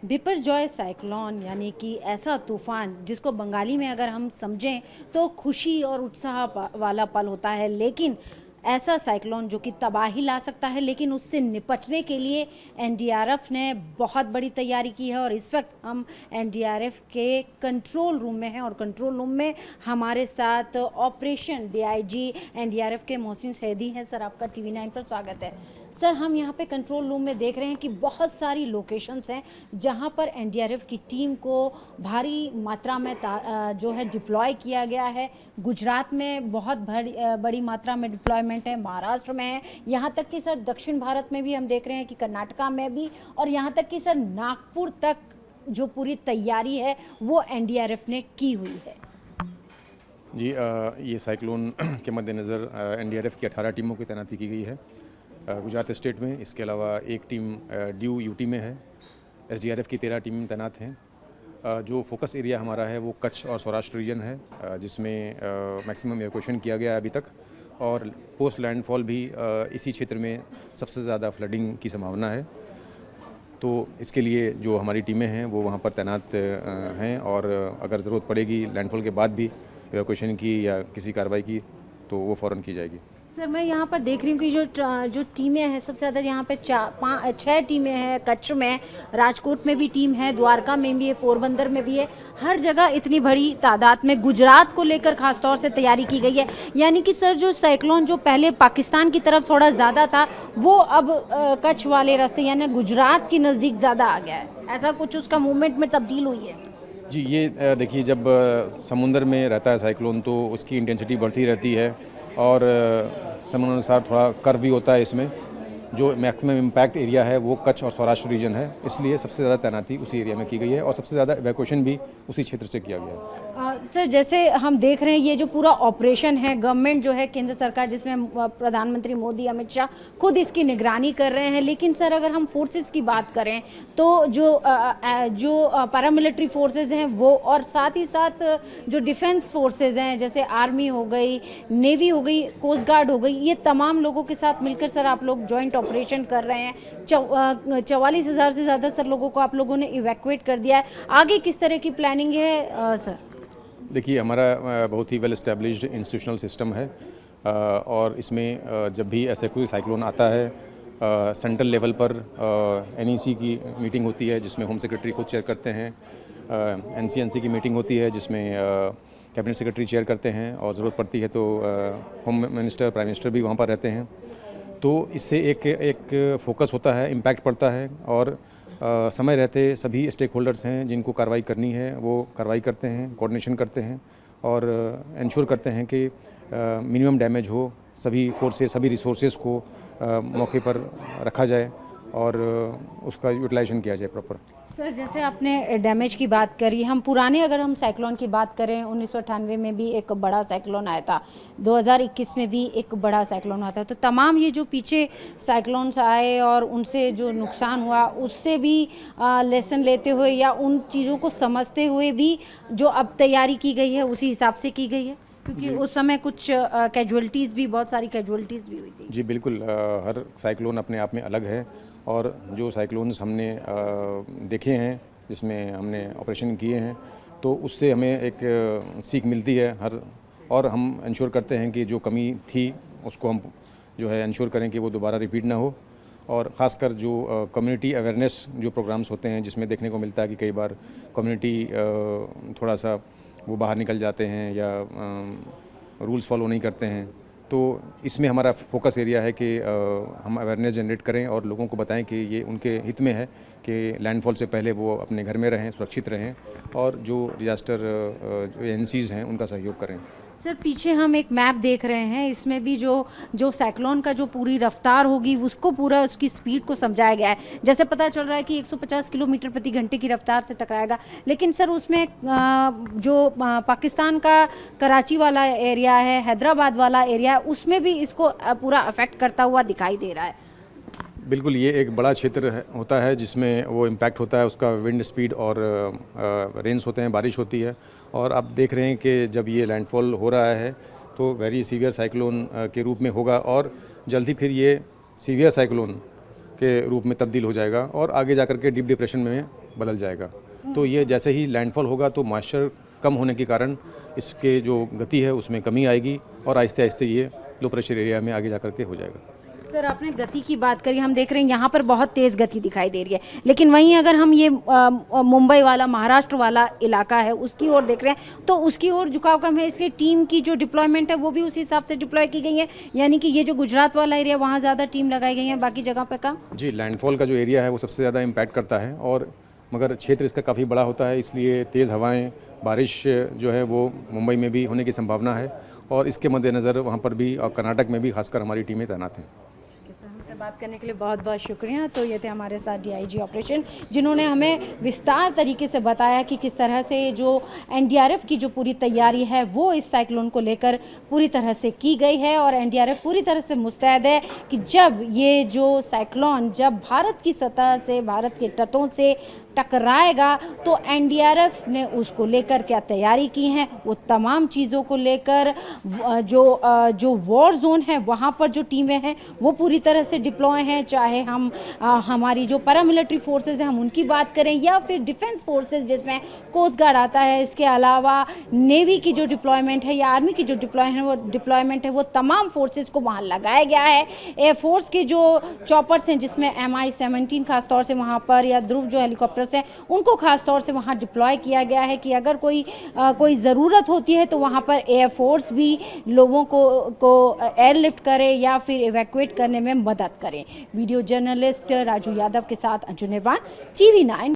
Biparjoy cyclone यानी कि ऐसा तूफान जिसको बंगाली में अगर हम समझें तो खुशी और उत्साह वाला पल होता है, लेकिन ऐसा साइक्लोन जो कि तबाही ला सकता है, लेकिन उससे निपटने के लिए एनडीआरएफ ने बहुत बड़ी तैयारी की है। और इस वक्त हम एनडीआरएफ के कंट्रोल रूम में हैं और कंट्रोल रूम में हमारे साथ ऑपरेशन डीआईजी एनडीआरएफ के मोहसिन सैदी हैं। सर, आपका टीवी 9 पर स्वागत है। सर, हम यहाँ पे कंट्रोल रूम में देख रहे हैं कि बहुत सारी लोकेशंस हैं जहाँ पर एनडीआरएफ की टीम को भारी मात्रा में जो है डिप्लॉय किया गया है। गुजरात में बहुत बड़ी मात्रा में डिप्लॉयमेंट है, महाराष्ट्र में है, यहाँ तक कि सर दक्षिण भारत में भी हम देख रहे हैं कि कर्नाटका में भी, और यहाँ तक कि सर नागपुर तक जो पूरी तैयारी है वो एनडीआरएफ ने की हुई है। जी, ये साइक्लोन के मद्देनज़र एनडीआरएफ की 18 टीमों की तैनाती की गई है गुजरात स्टेट में। इसके अलावा एक टीम ड्यू यूटी में है। एसडीआरएफ की 13 टीम तैनात हैं। जो फोकस एरिया हमारा है वो कच्छ और सौराष्ट्र रीजन है, जिसमें मैक्सिमम इवैक्यूएशन किया गया है अभी तक, और पोस्ट लैंडफॉल भी इसी क्षेत्र में सबसे ज़्यादा फ्लडिंग की संभावना है। तो इसके लिए जो हमारी टीमें हैं वो वहाँ पर तैनात हैं, और अगर ज़रूरत पड़ेगी लैंडफॉल के बाद भी इवैक्यूएशन की या किसी कार्रवाई की तो वो फ़ौरन की जाएगी। सर, मैं यहाँ पर देख रही हूँ कि जो टीमें हैं सबसे ज़्यादा यहाँ पे 6 टीमें हैं। कच्छ में, राजकोट में भी टीम है, द्वारका में भी है, पोरबंदर में भी है। हर जगह इतनी बड़ी तादाद में गुजरात को लेकर खासतौर से तैयारी की गई है। यानी कि सर, जो साइक्लोन जो पहले पाकिस्तान की तरफ थोड़ा ज़्यादा था वो अब कच्छ वाले रास्ते यानी गुजरात के नज़दीक ज़्यादा आ गया है, ऐसा कुछ उसका मूवमेंट में तब्दील हुई है। जी, ये देखिए, जब समुंदर में रहता है साइक्लोन तो उसकी इंटेंसिटी बढ़ती रहती है, और समय अनुसार थोड़ा कर्व भी होता है इसमें। जो मैक्सिमम इम्पैक्ट एरिया है वो कच्छ और सौराष्ट्र रीजन है, इसलिए सबसे ज़्यादा तैनाती उसी एरिया में की गई है और सबसे ज़्यादा इवैक्यूएशन भी उसी क्षेत्र से किया गया है। सर, जैसे हम देख रहे हैं ये जो पूरा ऑपरेशन है, गवर्नमेंट जो है केंद्र सरकार, जिसमें प्रधानमंत्री मोदी, अमित शाह खुद इसकी निगरानी कर रहे हैं। लेकिन सर, अगर हम फोर्सेस की बात करें तो जो पैरामिलिट्री फोर्सेस हैं वो, और साथ ही साथ जो डिफेंस फोर्सेस हैं जैसे आर्मी हो गई, नेवी हो गई, कोस्ट गार्ड हो गई, ये तमाम लोगों के साथ मिलकर सर आप लोग जॉइंट ऑपरेशन कर रहे हैं। 44,000 से ज़्यादा सर लोगों को आप लोगों ने इवैक्यूएट कर दिया है। आगे किस तरह की प्लानिंग है सर? देखिए, हमारा बहुत ही वेल एस्टेब्लिश्ड इंस्टीट्यूशनल सिस्टम है, और इसमें जब भी ऐसे कोई साइक्लोन आता है सेंट्रल लेवल पर एनईसी की मीटिंग होती है जिसमें होम सेक्रेटरी खुद चेयर करते हैं, एनसीएनसी की मीटिंग होती है जिसमें कैबिनेट सेक्रेटरी चेयर करते हैं, और ज़रूरत पड़ती है तो होम मिनिस्टर, प्राइम मिनिस्टर भी वहाँ पर रहते हैं। तो इससे एक फोकस होता है, इम्पैक्ट पड़ता है, और समय रहते सभी स्टेक होल्डर्स हैं जिनको कार्रवाई करनी है वो कार्रवाई करते हैं, कोऑर्डिनेशन करते हैं, और इंश्योर करते हैं कि मिनिमम डैमेज हो, सभी फोर्सेस, सभी रिसोर्सेज को मौके पर रखा जाए और उसका यूटिलाइजेशन किया जाए प्रॉपर। सर, जैसे आपने डैमेज की बात करी, हम पुराने अगर हम साइक्लोन की बात करें, 1998 में भी एक बड़ा साइक्लोन आया था, 2021 में भी एक बड़ा साइक्लोन आया था। तो तमाम ये जो पीछे साइक्लोन्स आए और उनसे जो नुकसान हुआ उससे भी लेसन लेते हुए या उन चीज़ों को समझते हुए भी जो अब तैयारी की गई है उसी हिसाब से की गई है, क्योंकि उस समय कुछ कैजुअल्टीज़ भी, बहुत सारी कैजुअल्टीज़ भी हुई थी। जी बिल्कुल, हर साइक्लोन अपने आप में अलग है, और जो साइक्लोन्स हमने देखे हैं जिसमें हमने ऑपरेशन किए हैं तो उससे हमें एक सीख मिलती है और हम इंश्योर करते हैं कि जो कमी थी उसको हम जो है इंश्योर करें कि वो दोबारा रिपीट ना हो। और ख़ासकर जो कम्युनिटी अवेयरनेस जो प्रोग्राम्स होते हैं जिसमें देखने को मिलता है कि कई बार कम्युनिटी थोड़ा सा वो बाहर निकल जाते हैं या रूल्स फॉलो नहीं करते हैं, तो इसमें हमारा फोकस एरिया है कि हम अवेयरनेस जनरेट करें और लोगों को बताएं कि ये उनके हित में है कि लैंडफॉल से पहले वो अपने घर में रहें, सुरक्षित रहें, और जो डिजास्टर एजेंसीज़ हैं उनका सहयोग करें। सर, पीछे हम एक मैप देख रहे हैं, इसमें भी जो साइक्लोन का जो पूरी रफ्तार होगी उसको पूरा उसकी स्पीड को समझाया गया है। जैसे पता चल रहा है कि 150 किलोमीटर प्रति घंटे की रफ्तार से टकराएगा, लेकिन सर उसमें जो पाकिस्तान का कराची वाला एरिया है, हैदराबाद वाला एरिया है, उसमें भी इसको पूरा अफेक्ट करता हुआ दिखाई दे रहा है। बिल्कुल, ये एक बड़ा क्षेत्र होता है जिसमें वो इम्पैक्ट होता है, उसका विंड स्पीड और रेन्स होते हैं, बारिश होती है। और आप देख रहे हैं कि जब ये लैंडफॉल हो रहा है तो वेरी सीवियर साइक्लोन के रूप में होगा, और जल्दी फिर ये सीवियर साइक्लोन के रूप में तब्दील हो जाएगा और आगे जाकर के डीप डिप्रेशन में बदल जाएगा। तो ये जैसे ही लैंडफॉल होगा तो मॉइस्चर कम होने के कारण इसके जो गति है उसमें कमी आएगी और आहिस्ते आहिस्ते ये लो प्रेशर एरिया में आगे जा कर के हो जाएगा। सर आपने गति की बात करी, हम देख रहे हैं यहाँ पर बहुत तेज़ गति दिखाई दे रही है, लेकिन वहीं अगर हम ये मुंबई वाला, महाराष्ट्र वाला इलाका है उसकी ओर देख रहे हैं तो उसकी ओर झुकाव कम है, इसलिए टीम की जो डिप्लॉयमेंट है वो भी उस हिसाब से डिप्लॉय की गई है। यानी कि ये जो गुजरात वाला एरिया वहाँ ज़्यादा टीम लगाई गई है, बाकी जगह पे कम। जी, लैंडफॉल का जो एरिया है वो सबसे ज़्यादा इम्पैक्ट करता है और मगर क्षेत्र इसका काफ़ी बड़ा होता है, इसलिए तेज़ हवाएं, बारिश जो है वो मुंबई में भी होने की संभावना है और इसके मद्देनज़र वहाँ पर भी और कर्नाटक में भी खासकर हमारी टीमें तैनात हैं। हमसे बात करने के लिए बहुत बहुत शुक्रिया। तो ये थे हमारे साथ डीआईजी ऑपरेशन, जिन्होंने हमें विस्तार तरीके से बताया कि किस तरह से जो एनडीआरएफ की जो पूरी तैयारी है वो इस साइक्लोन को लेकर पूरी तरह से की गई है और एनडीआरएफ पूरी तरह से मुस्तैद है कि जब ये जो साइक्लोन जब भारत की सतह से, भारत के तटों से टकराएगा तो एनडीआरएफ ने उसको लेकर क्या तैयारी की है, वो तमाम चीज़ों को लेकर जो वॉर जोन है वहाँ पर जो टीमें हैं वो पूरी तरह से डिप्लॉय हैं, चाहे हम हमारी जो पैरामिलिट्री फोर्सेस हैं हम उनकी बात करें या फिर डिफेंस फोर्सेस जिसमें कोस्ट गार्ड आता है, इसके अलावा नेवी की जो डिप्लॉयमेंट है या आर्मी की जो डिप्लॉयमेंट है वो तमाम फोर्सेस को वहाँ लगाया गया है। एयरफोर्स के जो चॉपर्स हैं जिसमें MI-17 खासतौर से वहाँ पर या ध्रुव जो हेलीकॉप्टर्स हैं उनको खास तौर से वहाँ डिप्लॉय किया गया है कि अगर कोई ज़रूरत होती है तो वहाँ पर एयरफोर्स भी लोगों को एयरलिफ्ट करे या फिर इवैक्यूएट करने में मदद करें। वीडियो जर्नलिस्ट राजू यादव के साथ अंजू निर्वाण, TV9।